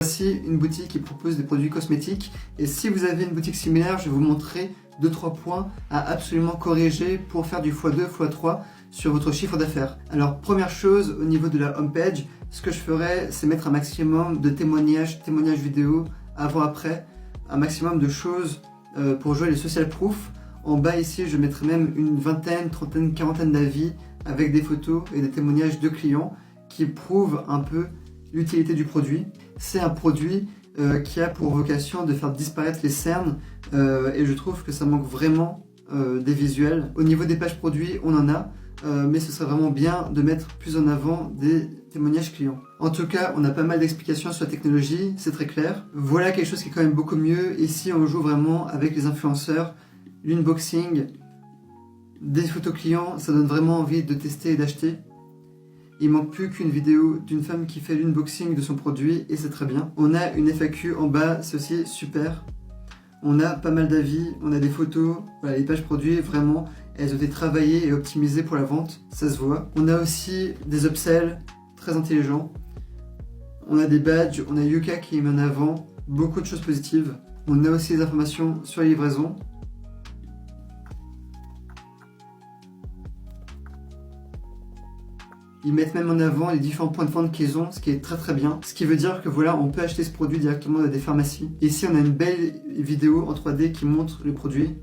Voici une boutique qui propose des produits cosmétiques et si vous avez une boutique similaire, je vais vous montrer 2-3 points à absolument corriger pour faire du x2, x3 sur votre chiffre d'affaires. Alors première chose, au niveau de la homepage, ce que je ferais, c'est mettre un maximum de témoignages vidéo avant-après, un maximum de choses pour jouer les social proof. En bas ici, je mettrai même une vingtaine, trentaine, quarantaine d'avis avec des photos et des témoignages de clients qui prouvent un peu l'utilité du produit. C'est un produit qui a pour vocation de faire disparaître les cernes et je trouve que ça manque vraiment des visuels. Au niveau des pages produits, on en a, mais ce serait vraiment bien de mettre plus en avant des témoignages clients. En tout cas, on a pas mal d'explications sur la technologie, c'est très clair. Voilà quelque chose qui est quand même beaucoup mieux. Ici, on joue vraiment avec les influenceurs, l'unboxing, des photos clients, ça donne vraiment envie de tester et d'acheter. Il manque plus qu'une vidéo d'une femme qui fait l'unboxing de son produit et c'est très bien. On a une FAQ en bas, c'est aussi super. On a pas mal d'avis, on a des photos, voilà, les pages produits, vraiment, elles ont été travaillées et optimisées pour la vente, ça se voit. On a aussi des upsells très intelligents. On a des badges, on a Yuka qui met en avant beaucoup de choses positives. On a aussi des informations sur les livraisons. Ils mettent même en avant les différents points de vente qu'ils ont, ce qui est très bien. Ce qui veut dire que voilà, on peut acheter ce produit directement dans des pharmacies. Ici, on a une belle vidéo en 3D qui montre le produit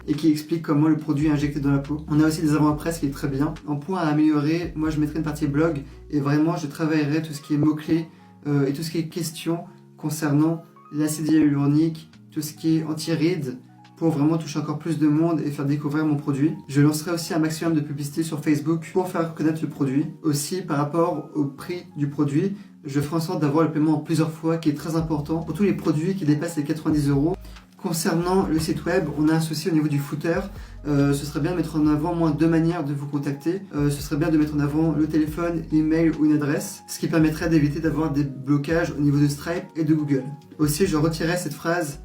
et qui explique comment le produit est injecté dans la peau. On a aussi des avant-après, ce qui est très bien. En point à améliorer, moi je mettrai une partie blog et vraiment je travaillerai tout ce qui est mots-clés et tout ce qui est questions concernant l'acide hyaluronique, tout ce qui est anti-rides, pour vraiment toucher encore plus de monde et faire découvrir mon produit. Je lancerai aussi un maximum de publicité sur Facebook pour faire connaître le produit. Aussi, par rapport au prix du produit, je ferai en sorte d'avoir le paiement en plusieurs fois, qui est très important pour tous les produits qui dépassent les 90 €. Concernant le site web, on a un souci au niveau du footer. Ce serait bien de mettre en avant au moins 2 manières de vous contacter. Ce serait bien de mettre en avant le téléphone, l'email ou une adresse, ce qui permettrait d'éviter d'avoir des blocages au niveau de Stripe et de Google. Aussi, je retirerai cette phrase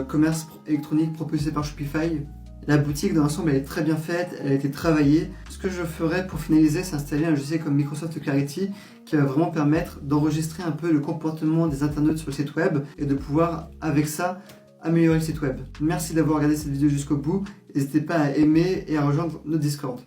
commerce électronique propulsé par Shopify. La boutique dans l'ensemble elle est très bien faite, elle a été travaillée. Ce que je ferais pour finaliser, c'est installer un logiciel comme Microsoft Clarity qui va vraiment permettre d'enregistrer un peu le comportement des internautes sur le site web et de pouvoir avec ça améliorer le site web. Merci d'avoir regardé cette vidéo jusqu'au bout. N'hésitez pas à aimer et à rejoindre notre Discord.